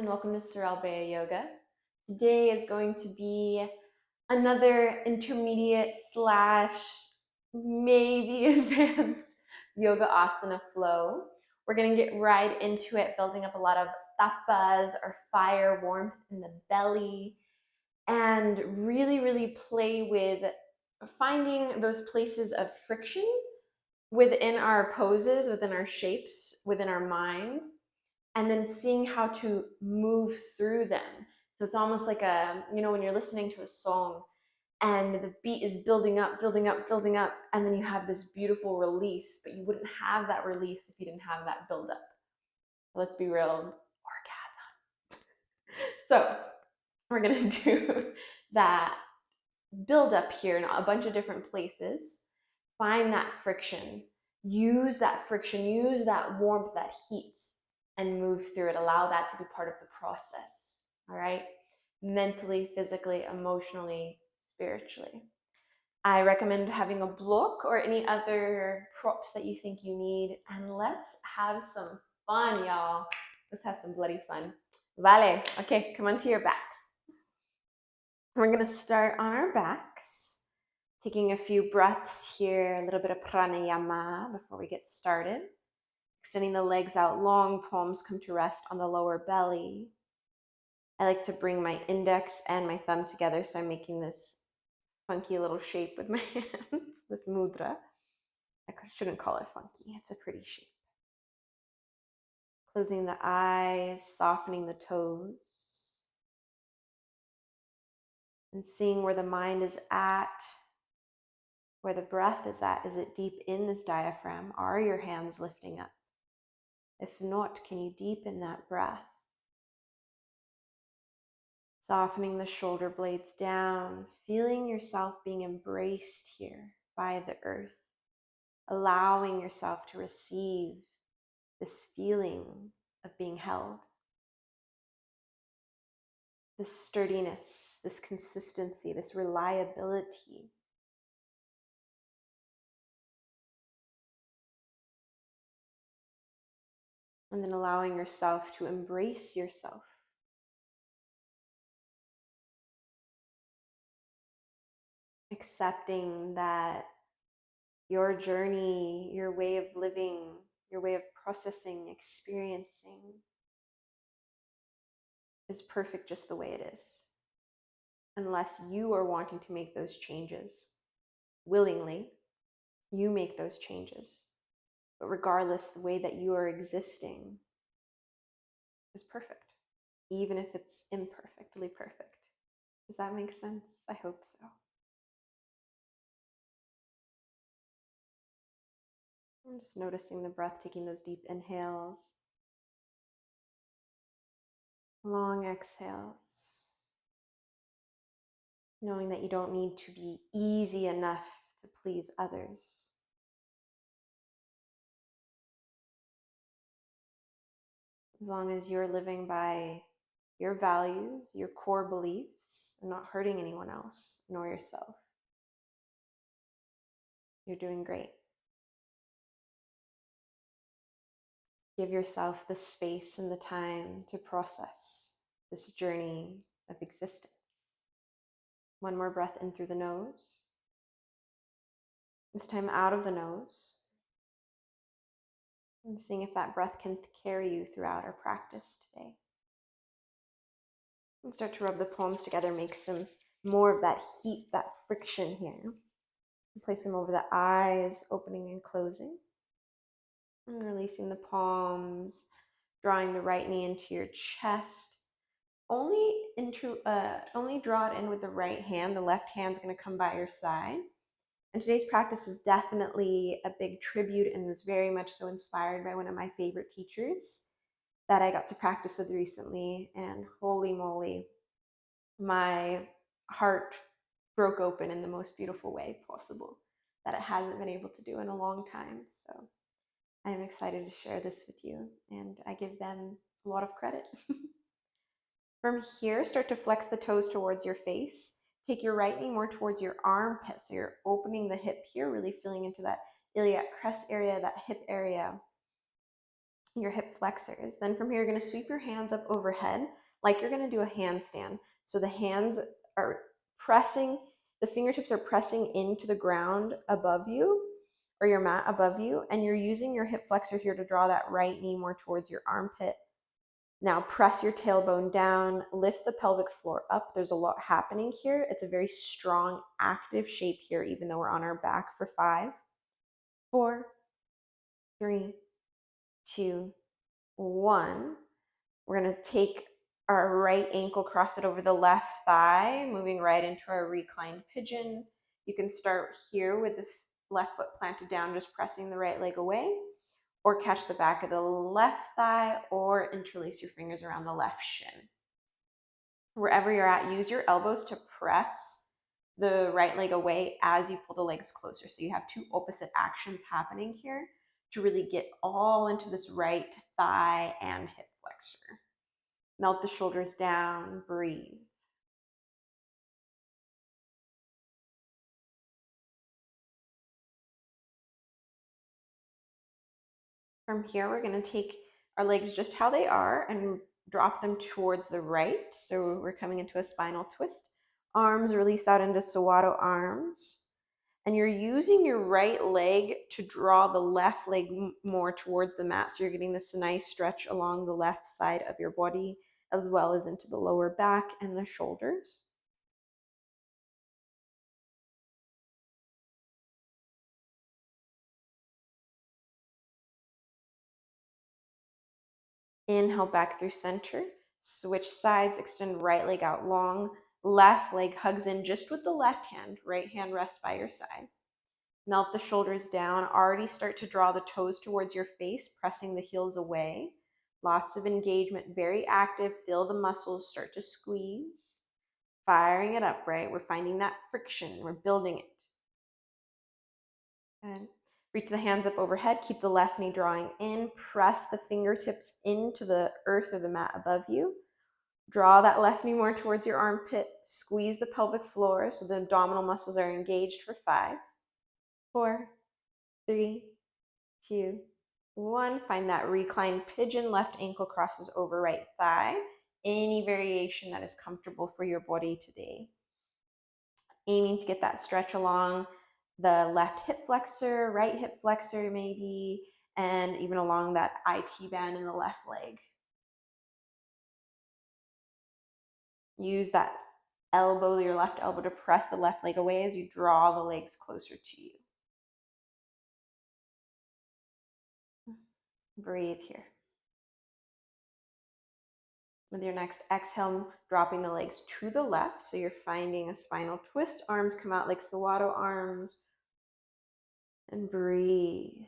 welcome to Sorrel Beya Yoga. Today is going to be another intermediate slash maybe advanced yoga asana flow. We're going to get right into it, building up a lot of tapas or fire warmth in the belly, and really play with finding those places of friction within our poses, within our shapes, within our mind, and then seeing how to move through them. So it's almost like when you're listening to a song and the beat is building up, and then you have this beautiful release, but you wouldn't have that release if you didn't have that build up. Let's be real, orgasm. So we're gonna do that build up here in a bunch of different places. Find that friction, use that friction, use that warmth, that heat, and move through it. Allow that to be part of the process, all right? Mentally, physically, emotionally, spiritually. I recommend having a block or any other props that you think you need, and let's have some fun, y'all. Let's have some bloody fun. Vale, okay, come onto your backs. We're gonna start on our backs, taking a few breaths here, a little bit of pranayama before we get started. Extending the legs out long, palms come to rest on the lower belly. I like to bring my index and my thumb together, so I'm making this funky little shape with my hands, this mudra. I shouldn't call it funky, it's a pretty shape. Closing the eyes, softening the toes, and seeing where the mind is at, where the breath is at. Is it deep in this diaphragm? Are your hands lifting up? If not, can you deepen that breath? Softening the shoulder blades down, feeling yourself being embraced here by the earth, allowing yourself to receive this feeling of being held, this sturdiness, this consistency, this reliability. And then allowing yourself to embrace yourself. Accepting that your journey, your way of living, your way of processing, experiencing is perfect just the way it is. Unless you are wanting to make those changes willingly, you make those changes. But regardless, the way that you are existing is perfect, even if it's imperfectly perfect. Does that make sense? I hope so. I'm just noticing the breath, taking those deep inhales, long exhales, knowing that you don't need to be easy enough to please others. As long as you're living by your values, your core beliefs, and not hurting anyone else nor yourself, you're doing great. Give yourself the space and the time to process this journey of existence. One more breath in through the nose. This time out of the nose. And seeing if that breath can carry you throughout our practice today. And start to rub the palms together, make some more of that heat, that friction here. And place them over the eyes, opening and closing. And releasing the palms, drawing the right knee into your chest. Only draw it in with the right hand. The left hand's going to come by your side. And today's practice is definitely a big tribute and was very much so inspired by one of my favorite teachers that I got to practice with recently. And holy moly, my heart broke open in the most beautiful way possible that it hasn't been able to do in a long time. So I am excited to share this with you, and I give them a lot of credit. From here, start to flex the toes towards your face. Take your right knee more towards your armpit, so you're opening the hip here, really feeling into that iliac crest area, that hip area. your hip flexors. Then from here, you're going to sweep your hands up overhead like you're going to do a handstand. So the hands are pressing, the fingertips are pressing into the ground above you, or your mat above you, and you're using your hip flexors here to draw that right knee more towards your armpit. Now press your tailbone down, lift the pelvic floor up. There's a lot happening here. It's a very strong, active shape here, even though we're on our back for 5, 4, 3, 2, 1. We're going to take our right ankle, cross it over the left thigh, moving right into our reclined pigeon. You can start here with the left foot planted down, just pressing the right leg away, or catch the back of the left thigh, or interlace your fingers around the left shin. Wherever you're at, use your elbows to press the right leg away as you pull the legs closer. So you have two opposite actions happening here to really get all into this right thigh and hip flexor. Melt the shoulders down, breathe. From here, we're going to take our legs just how they are and drop them towards the right. So we're coming into a spinal twist. Arms release out into Sawato arms. And you're using your right leg to draw the left leg more towards the mat. So you're getting this nice stretch along the left side of your body, as well as into the lower back and the shoulders. Inhale back through center. Switch sides, extend right leg out long. Left leg hugs in just with the left hand. Right hand rests by your side. Melt the shoulders down. Already start to draw the toes towards your face, pressing the heels away. Lots of engagement, very active. Feel the muscles start to squeeze. Firing it up, right? We're finding that friction. We're building it. And reach the hands up overhead. Keep the left knee drawing in. Press the fingertips into the earth or the mat above you. Draw that left knee more towards your armpit. Squeeze the pelvic floor so the abdominal muscles are engaged for 5, 4, 3, 2, 1. Find that reclined pigeon. Left ankle crosses over right thigh. Any variation that is comfortable for your body today. Aiming to get that stretch along the left hip flexor, right hip flexor maybe, and even along that IT band in the left leg. Use that elbow, your left elbow, to press the left leg away as you draw the legs closer to you. Breathe here. With your next exhale, dropping the legs to the left, so you're finding a spinal twist. Arms come out like Sawato arms. And breathe.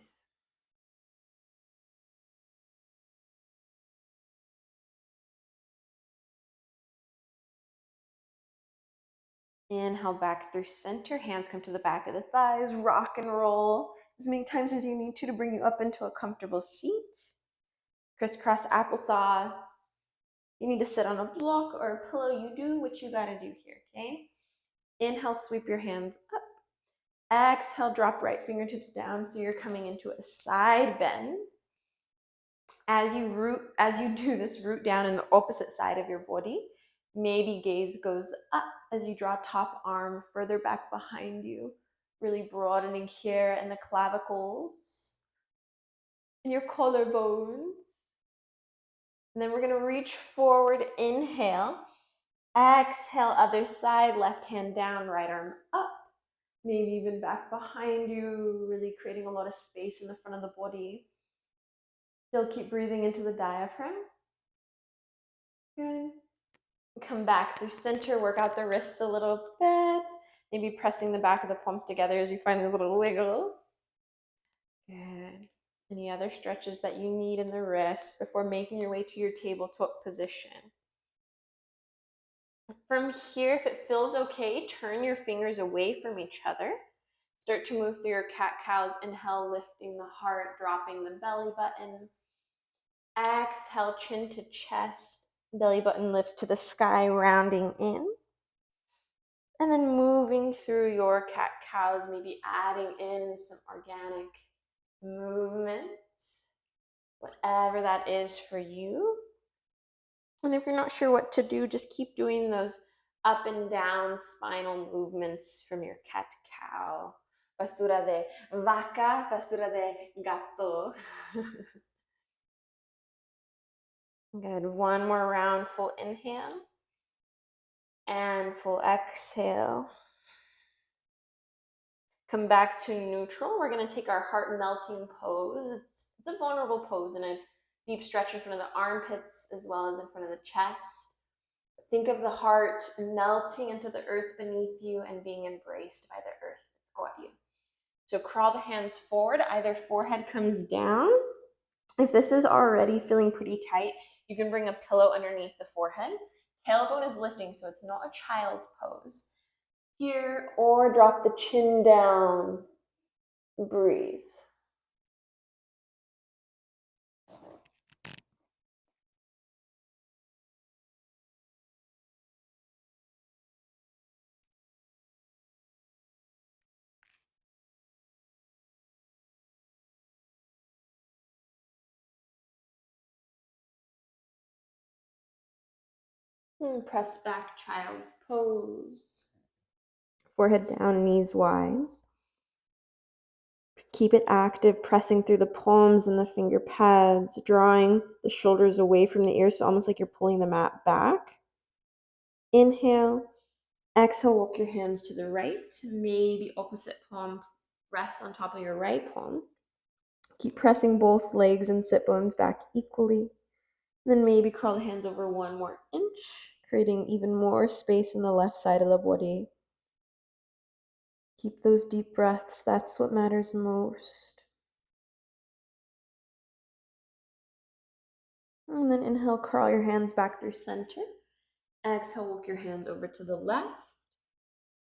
Inhale back through center. Hands come to the back of the thighs. Rock and roll as many times as you need to bring you up into a comfortable seat. Crisscross applesauce. You need to sit on a block or a pillow. You do what you gotta do here, okay? Inhale, sweep your hands up. Exhale, drop right fingertips down so you're coming into a side bend. As you do this, root down in the opposite side of your body. Maybe gaze goes up as you draw top arm further back behind you, really broadening here in the clavicles and your collarbones. And then we're going to reach forward, inhale. Exhale, other side, left hand down, right arm up. Maybe even back behind you, really creating a lot of space in the front of the body. Still keep breathing into the diaphragm. Good. Come back through center, work out the wrists a little bit. Maybe pressing the back of the palms together as you find those little wiggles. Good. Any other stretches that you need in the wrists before making your way to your tabletop position. From here, if it feels okay, turn your fingers away from each other. Start to move through your cat-cows. Inhale, lifting the heart, dropping the belly button. Exhale, chin to chest. Belly button lifts to the sky, rounding in. And then moving through your cat-cows, maybe adding in some organic movements. whatever that is for you. And if you're not sure what to do, just keep doing those up and down spinal movements from your cat-cow. Postura de vaca, postura de gato. Good. One more round, full inhale and full exhale. Come back to neutral. We're going to take our heart melting pose. It's a vulnerable pose and a deep stretch in front of the armpits as well as in front of the chest. Think of the heart melting into the earth beneath you and being embraced by the earth that's got you. So crawl the hands forward. Either forehead comes down. If this is already feeling pretty tight, you can bring a pillow underneath the forehead. Tailbone is lifting, so it's not a child's pose. Here, or drop the chin down. Breathe. And press back, child's pose. Forehead down, knees wide. Keep it active, pressing through the palms and the finger pads, drawing the shoulders away from the ears, so almost like you're pulling the mat back. Inhale. Exhale, walk your hands to the right. Maybe opposite palm rests on top of your right palm. Keep pressing both legs and sit bones back equally. Then maybe crawl the hands over one more inch, creating even more space in the left side of the body. Keep those deep breaths. That's what matters most. And then inhale, crawl your hands back through center. Exhale, walk your hands over to the left.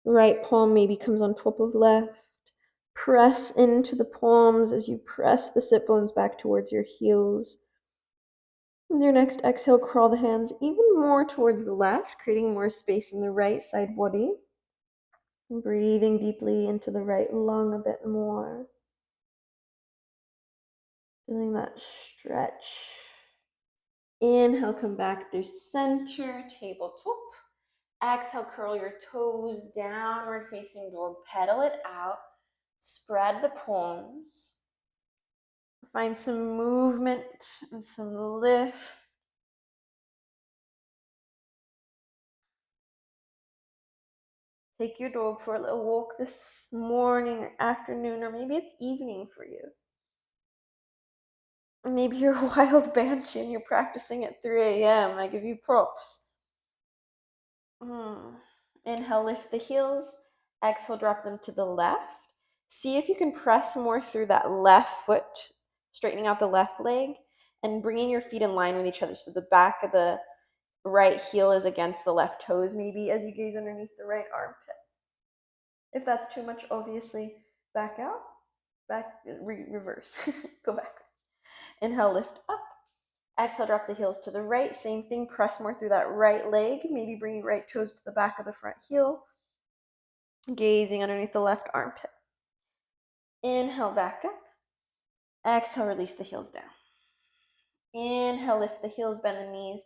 Right palm maybe comes on top of left. Press into the palms as you press the sit bones back towards your heels. With your next exhale, crawl the hands even more towards the left, creating more space in the right side body. Breathing deeply into the right lung a bit more. Feeling that stretch. Inhale, come back through center, tabletop. Exhale, curl your toes, downward facing dog, pedal it out. Spread the palms. Find some movement and some lift. Take your dog for a little walk this morning or afternoon, or maybe it's evening for you. Maybe you're a wild banshee and you're practicing at 3 a.m. I give you props. Inhale, lift the heels. Exhale, drop them to the left. See if you can press more through that left foot, straightening out the left leg, and bringing your feet in line with each other. So the back of the right heel is against the left toes, maybe, as you gaze underneath the right armpit. If that's too much, obviously, back out, reverse, go backwards. Inhale, lift up. Exhale, drop the heels to the right. Same thing, press more through that right leg. Maybe bring your right toes to the back of the front heel. Gazing underneath the left armpit. Inhale, back up. Exhale, release the heels down. Inhale, lift the heels, bend the knees.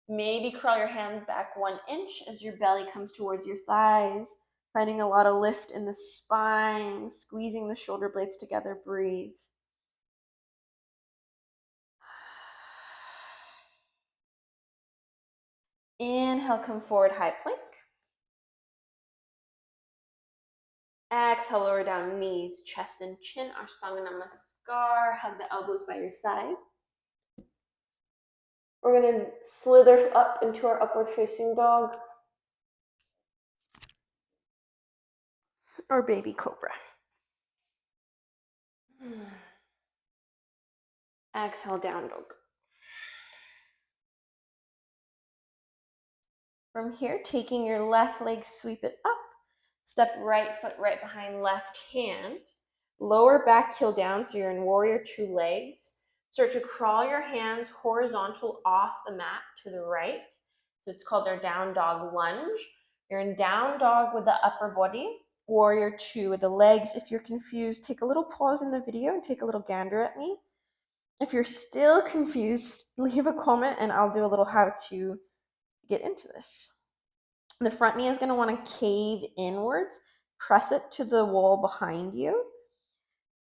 Maybe crawl your hands back 1 inch as your belly comes towards your thighs. Finding a lot of lift in the spine, squeezing the shoulder blades together. Breathe. Inhale, come forward, high plank. Exhale, lower down, knees, chest and chin, Ashtanga Namaskar. Hug the elbows by your side. We're going to slither up into our upward facing dog, or baby cobra. Exhale, down dog. From here, taking your left leg, sweep it up. Step right foot right behind left hand. Lower back heel down, so you're in warrior 2 legs. Start to crawl your hands horizontal off the mat to the right. So it's called our down dog lunge. You're in down dog with the upper body, warrior 2 with the legs. If you're confused, take a little pause in the video and take a little gander at me. If you're still confused, leave a comment and I'll do a little how to get into this. The front knee is going to want to cave inwards, press it to the wall behind you,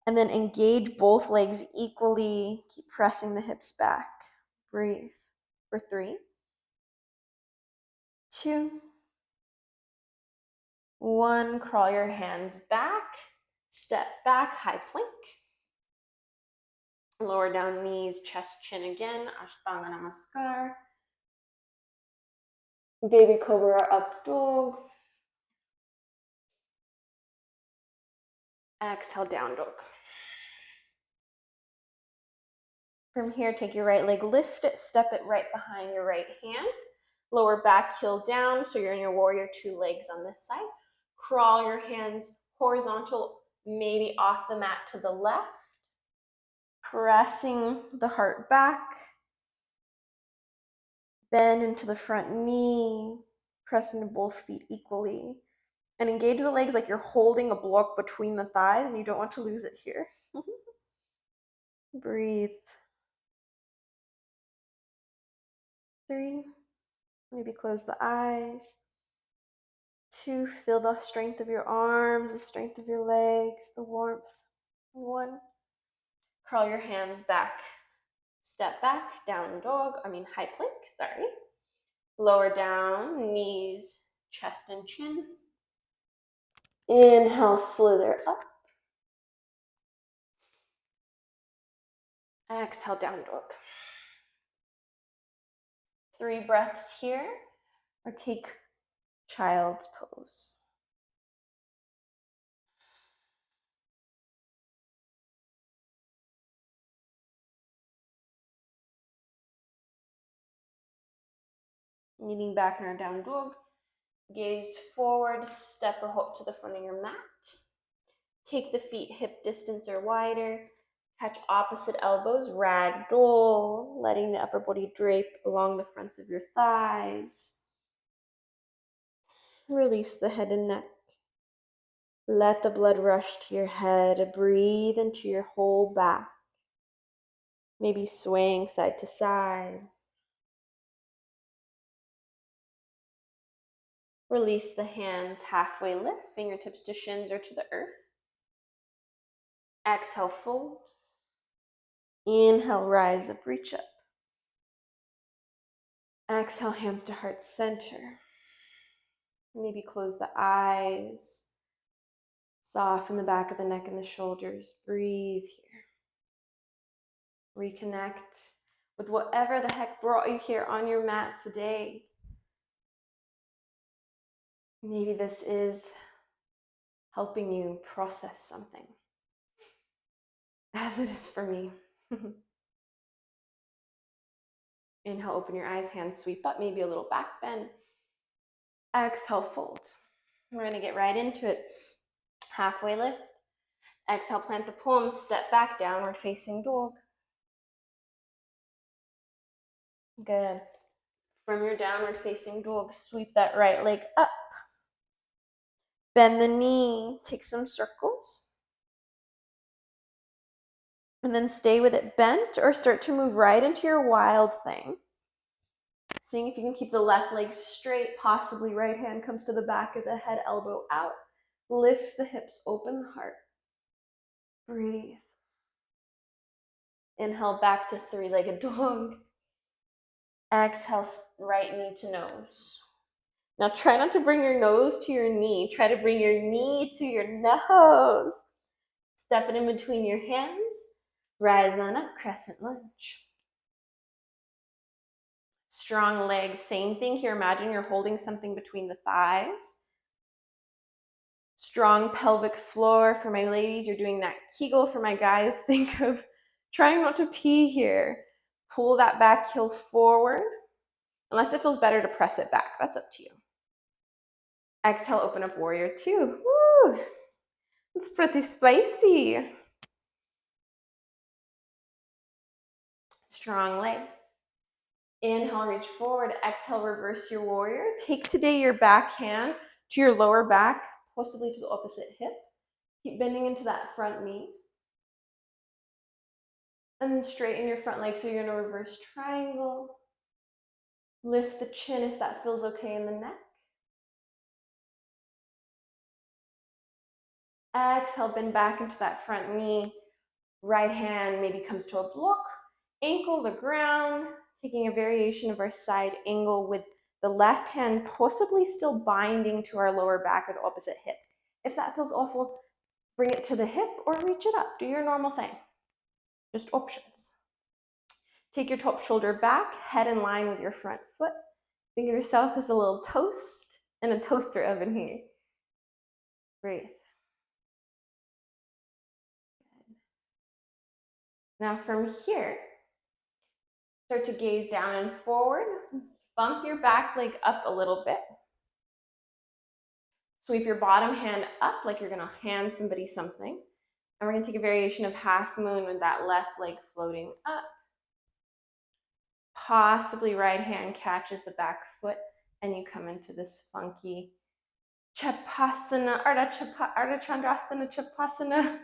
and then engage both legs equally. Keep pressing the hips back. Breathe for 3, 2, 1. Crawl your hands back, step back, high plank. Lower down knees, chest, chin again, Ashtanga Namaskar. Baby Cobra up dog. Exhale, down dog. From here, take your right leg, lift it, step it right behind your right hand. Lower back, heel down, so you're in your warrior 2 legs on this side. Crawl your hands horizontal, maybe off the mat to the left. Pressing the heart back. Bend into the front knee. Press into both feet equally. And engage the legs like you're holding a block between the thighs and you don't want to lose it here. Breathe. 3. Maybe close the eyes. 2. Feel the strength of your arms, the strength of your legs, the warmth. 1. Curl your hands back. Step back, down dog, high plank, sorry. Lower down, knees, chest and chin. Inhale, slither up. Exhale, down dog. 3 breaths here, or take child's pose. Kneeling back in our down dog. Gaze forward, step or hop to the front of your mat. Take the feet hip distance or wider. Catch opposite elbows, ragdoll, letting the upper body drape along the fronts of your thighs. Release the head and neck. Let the blood rush to your head. Breathe into your whole back. Maybe swaying side to side. Release the hands, halfway lift, fingertips to shins or to the earth. Exhale, fold. Inhale, rise up, reach up. Exhale, hands to heart center. Maybe close the eyes. Soften the back of the neck and the shoulders. Breathe here. Reconnect with whatever the heck brought you here on your mat today. Maybe this is helping you process something, as it is for me. Inhale, open your eyes, hands sweep up, maybe a little back bend. Exhale, fold. We're going to get right into it. Halfway lift. Exhale, plant the palms, step back, downward facing dog. Good. From your downward facing dog, sweep that right leg up. Bend the knee, take some circles. And then stay with it bent or start to move right into your wild thing. Seeing if you can keep the left leg straight, possibly right hand comes to the back of the head, elbow out. Lift the hips, open the heart. Breathe. Inhale back to 3-legged dog. Exhale, right knee to nose. Now try not to bring your nose to your knee. Try to bring your knee to your nose. Step it in between your hands. Rise on up, crescent lunge. Strong legs, same thing here. Imagine you're holding something between the thighs. Strong pelvic floor. For my ladies, you're doing that Kegel. For my guys, think of trying not to pee here. Pull that back heel forward. Unless it feels better to press it back. That's up to you. Exhale, open up warrior 2. Woo! It's pretty spicy. Strong legs. Inhale, reach forward. Exhale, reverse your warrior. Take today your back hand to your lower back, possibly to the opposite hip. Keep bending into that front knee. And then straighten your front leg, so you're gonna reverse triangle. Lift the chin if that feels okay in the neck. Exhale, bend back into that front knee. Right hand maybe comes to a block, ankle the ground, taking a variation of our side angle with the left hand possibly still binding to our lower back or the opposite hip. If that feels awful, bring it to the hip or reach it up. Do your normal thing. Just options. Take your top shoulder back, head in line with your front foot. Think of yourself as a little toast in a toaster oven here. Breathe. Now from here, start to gaze down and forward. Bump your back leg up a little bit. Sweep your bottom hand up like you're gonna hand somebody something. And we're gonna take a variation of half moon with that left leg floating up. Possibly right hand catches the back foot and you come into this funky Chapasana, Dhanurasana, Chapasana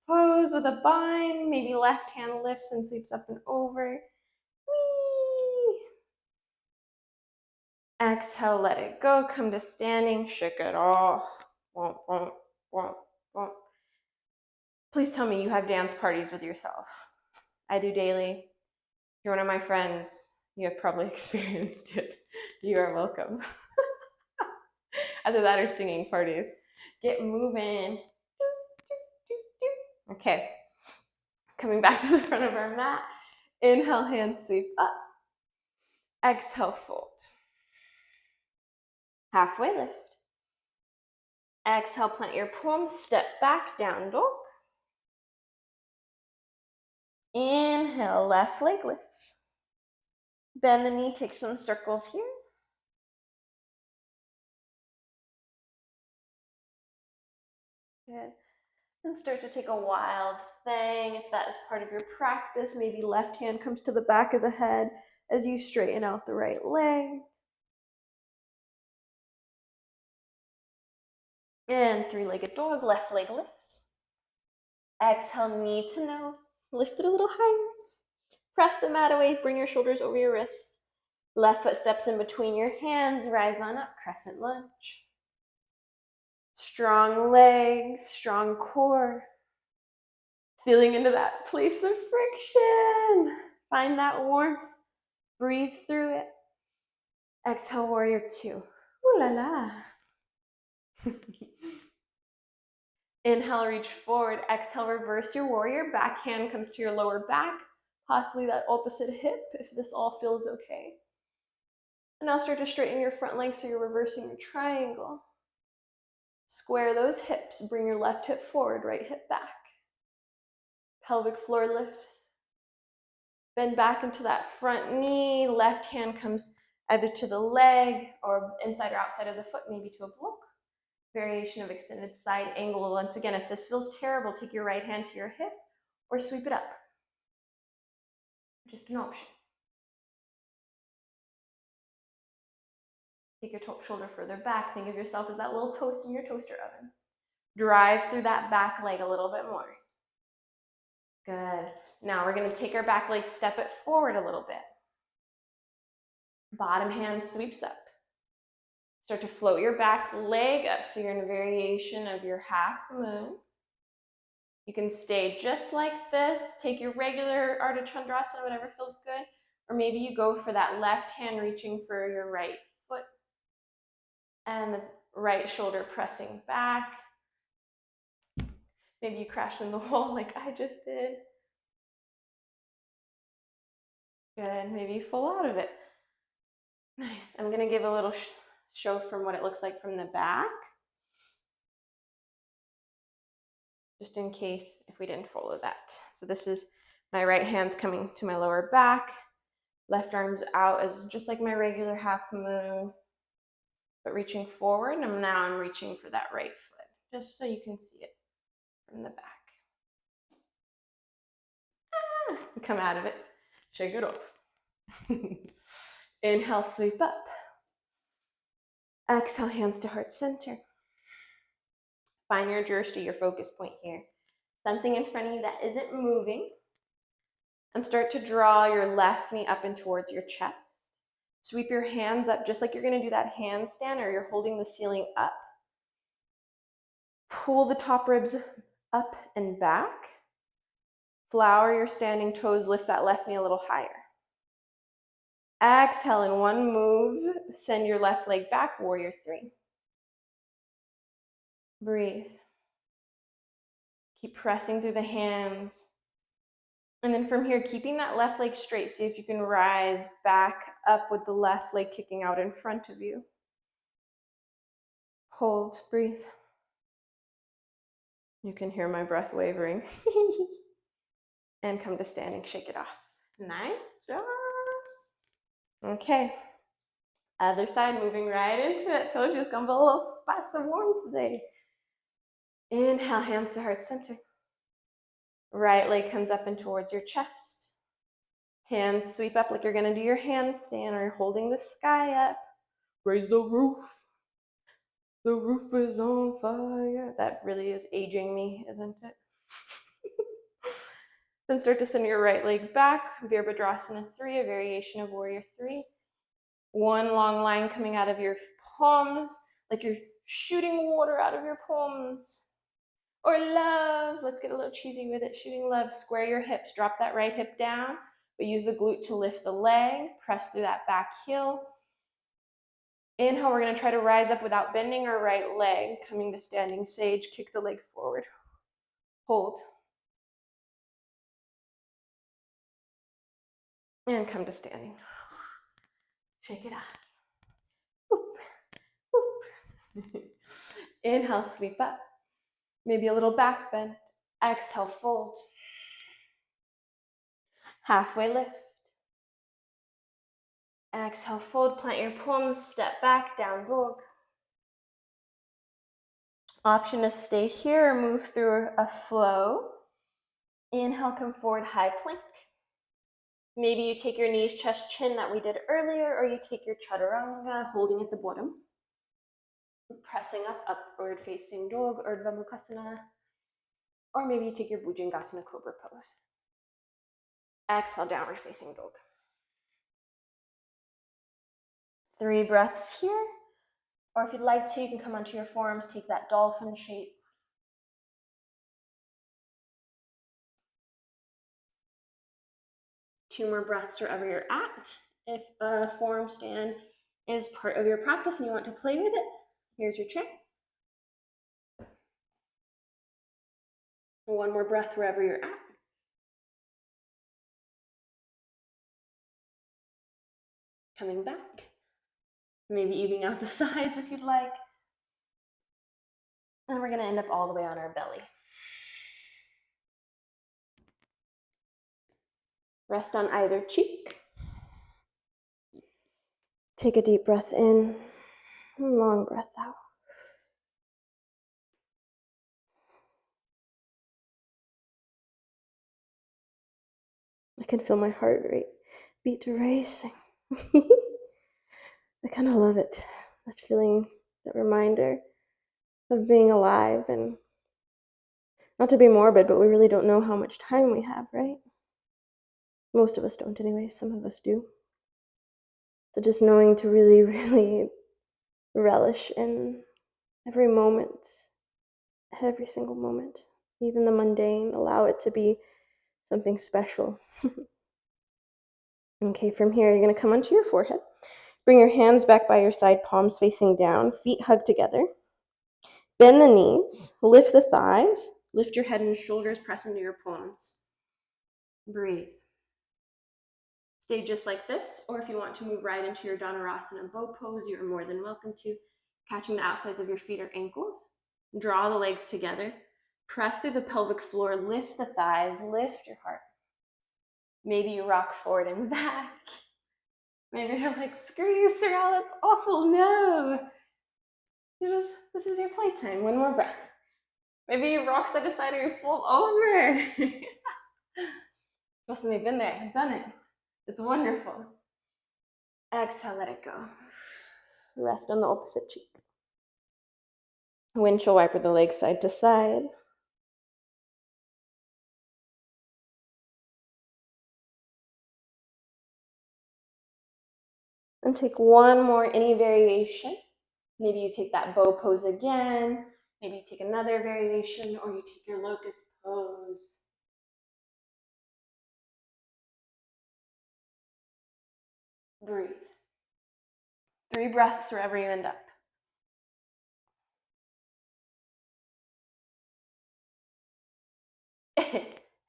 pose with a bind. Maybe left hand lifts and sweeps up and over. Whee! Exhale, let it go. Come to standing, shake it off. Womp, womp, womp, womp. Please tell me you have dance parties with yourself. I do daily. If you're one of my friends, you have probably experienced it. You are welcome. Either that or singing parties. Get moving. Okay. Coming back to the front of our mat. Inhale, hands sweep up. Exhale, fold. Halfway lift. Exhale, plant your palms, step back, down dog. Inhale, left leg lifts. Bend the knee, take some circles here. Good. And start to take a wild thing. If that is part of your practice, maybe left hand comes to the back of the head as you straighten out the right leg. And three-legged dog, left leg lifts. Exhale, knee to nose. Lift it a little higher. Press the mat away, bring your shoulders over your wrists. Left foot steps in between your hands, rise on up, crescent lunge. Strong legs, strong core. Feeling into that place of friction. Find that warmth. Breathe through it. Exhale, warrior two. Ooh la la. Inhale, reach forward. Exhale, reverse your warrior. Back hand comes to your lower back, possibly that opposite hip, if this all feels okay. And now start to straighten your front leg so you're reversing your triangle. Square those hips. Bring your left hip forward, right hip back. Pelvic floor lifts. Bend back into that front knee. Left hand comes either to the leg or inside or outside of the foot, maybe to a block. Variation of extended side angle. Once again, if this feels terrible, take your right hand to your hip or sweep it up. Just an option. Take your top shoulder further back. Think of yourself as that little toast in your toaster oven. Drive through that back leg a little bit more. Good. Now we're going to take our back leg, step it forward a little bit. Bottom hand sweeps up. Start to float your back leg up so you're in a variation of your half moon. You can stay just like this. Take your regular Ardha Chandrasana, whatever feels good. Or maybe you go for that left hand reaching for your right foot and the right shoulder pressing back. Maybe you crash in the wall like I just did. Good. Maybe you fall out of it. Nice. I'm going to give a little show from what it looks like from the back. Just in case if we didn't follow that. So this is my right hand's coming to my lower back. Left arm's out as just like my regular half moon, but reaching forward. And now I'm reaching for that right foot, just so you can see it from the back. Come out of it, shake it off. Inhale, sweep up. Exhale, hands to heart center. Find your drishti, your focus point here. Something in front of you that isn't moving. And start to draw your left knee up and towards your chest. Sweep your hands up just like you're going to do that handstand, or you're holding the ceiling up. Pull the top ribs up and back. Flower your standing toes, lift that left knee a little higher. Exhale, in one move, send your left leg back, warrior three. Breathe. Keep pressing through the hands. And then from here, keeping that left leg straight, see if you can rise back up with the left leg kicking out in front of you. Hold, breathe. You can hear my breath wavering. And come to standing, shake it off. Nice job. Okay. Other side, moving right into it. Told you it's gonna be a little spice of warmth today. Inhale, hands to heart center. Right leg comes up and towards your chest. Hands sweep up like you're gonna do your handstand, or you're holding the sky up. Raise the roof. The roof is on fire. That really is aging me, isn't it? Then start to send your right leg back. Virabhadrasana 3, a variation of warrior 3. One long line coming out of your palms, like you're shooting water out of your palms. Or love, let's get a little cheesy with it. Shooting love, square your hips, drop that right hip down, but use the glute to lift the leg, press through that back heel. Inhale, we're gonna try to rise up without bending our right leg, coming to standing sage, kick the leg forward. Hold. And come to standing. Shake it off. Whoop, whoop. Inhale, sweep up. Maybe a little back bend. Exhale, fold. Halfway lift. Exhale, fold, plant your palms, step back, down dog. Option to stay here or move through a flow. Inhale, come forward, high plank. Maybe you take your knees, chest, chin that we did earlier, or you take your chaturanga, holding at the bottom. Pressing up, upward facing dog, Urdhva Mukhasana. Or maybe you take your Bhujangasana cobra pose. Exhale, downward facing dog. 3 breaths here. Or if you'd like to, you can come onto your forearms, take that dolphin shape. Two more breaths wherever you're at. If a forearm stand is part of your practice and you want to play with it, here's your chance. One more breath wherever you're at. Coming back. Maybe evening out the sides if you'd like. And we're going to end up all the way on our belly. Rest on either cheek. Take a deep breath in, long breath out. I can feel my heart rate beat racing. I kind of love it, that feeling, that reminder of being alive, and not to be morbid, but we really don't know how much time we have, right? Most of us don't anyway, some of us do. So just knowing to really, really relish in every moment, every single moment, even the mundane, allow it to be something special. Okay, from here, you're going to come onto your forehead. Bring your hands back by your side, palms facing down, feet hug together. Bend the knees, lift the thighs, lift your head and shoulders, press into your palms. Breathe. Stay just like this, or if you want to move right into your Dhanurasana bow pose, you're more than welcome to. Catching the outsides of your feet or ankles. Draw the legs together. Press through the pelvic floor, lift the thighs, lift your heart. Maybe you rock forward and back. Maybe you're like, screw you, Sorrel, that's awful. No. This is your playtime. One more breath. Maybe you rock side to side or you fold over. Trust me, I've been there. I've done it. It's wonderful. Exhale, let it go. Rest on the opposite cheek. Windshield wiper the legs side to side. And take one more, any variation. Maybe you take that bow pose again. Maybe you take another variation, or you take your locust pose. Breathe. 3 breaths wherever you end up.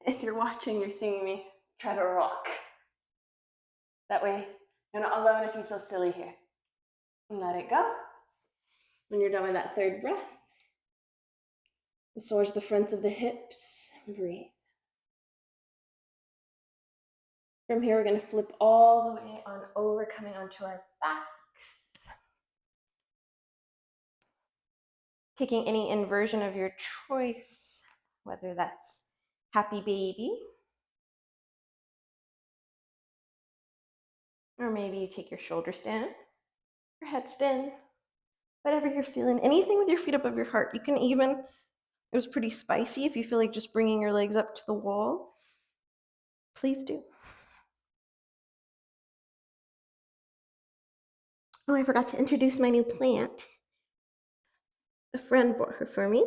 If you're watching, you're seeing me, try to rock. That way, you're not alone if you feel silly here. And let it go. When you're done with that 3rd breath, massage the fronts of the hips. Breathe. From here, we're going to flip all the way on over, coming onto our backs. Taking any inversion of your choice, whether that's happy baby, or maybe you take your shoulder stand, or headstand, whatever you're feeling. Anything with your feet above your heart. You can even, it was pretty spicy, if you feel like just bringing your legs up to the wall, please do. Oh, I forgot to introduce my new plant. A friend bought her for me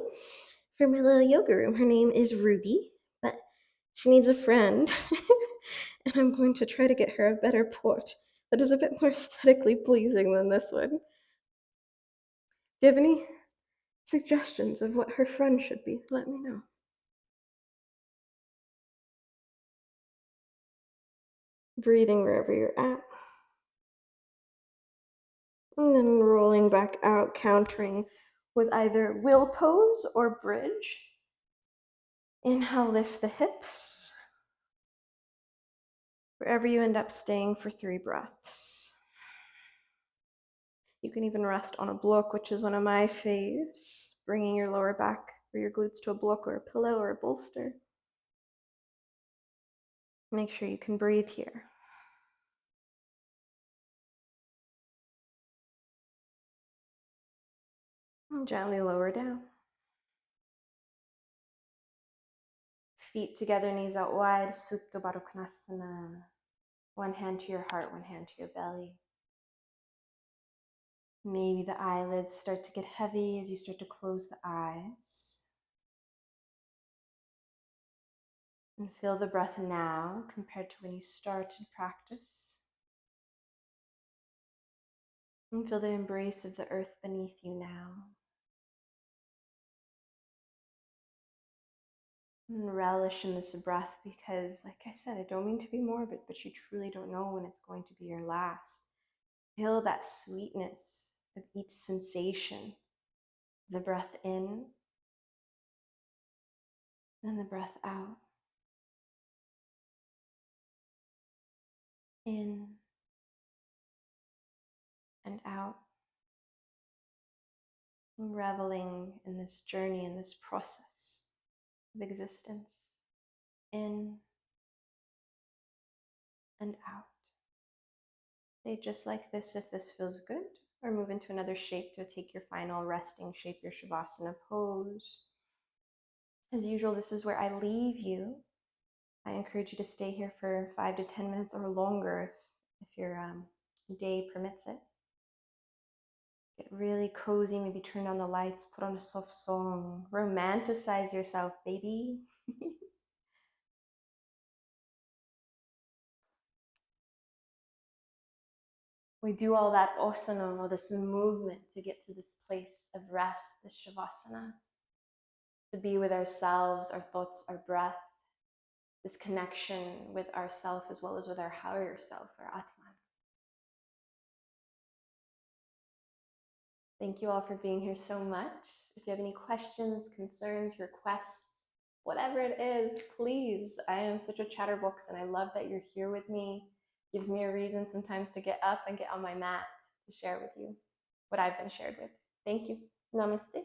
for my little yoga room. Her name is Ruby, but she needs a friend. And I'm going to try to get her a better pot that is a bit more aesthetically pleasing than this one. Do you have any suggestions of what her friend should be? Let me know. Breathing wherever you're at. And then rolling back out, countering with either wheel pose or bridge. Inhale, lift the hips. Wherever you end up staying for 3 breaths. You can even rest on a block, which is one of my faves. Bringing your lower back or your glutes to a block or a pillow or a bolster. Make sure you can breathe here. And gently lower down. Feet together, knees out wide, Supta Baddha Konasana. One hand to your heart, one hand to your belly. Maybe the eyelids start to get heavy as you start to close the eyes. And feel the breath now compared to when you started practice. And feel the embrace of the earth beneath you now. And relish in this breath because, like I said, I don't mean to be morbid, but you truly don't know when it's going to be your last. Feel that sweetness of each sensation. The breath in and the breath out. In and out. Reveling in this journey, in this process of existence. In and out. Stay just like this if this feels good, or move into another shape to take your final resting shape, your Shavasana pose. As usual, this is where I leave you. I encourage you to stay here for 5 to 10 minutes or longer if your day permits it. Get really cozy, maybe turn on the lights, put on a soft song, romanticize yourself, baby. We do all that asana, all this movement to get to this place of rest, this Shavasana, to be with ourselves, our thoughts, our breath, this connection with ourself as well as with our higher self, our Atman. Thank you all for being here so much. If you have any questions, concerns, requests, whatever it is, please. I am such a chatterbox and I love that you're here with me. Gives me a reason sometimes to get up and get on my mat to share with you what I've been shared with. Thank you. Namaste.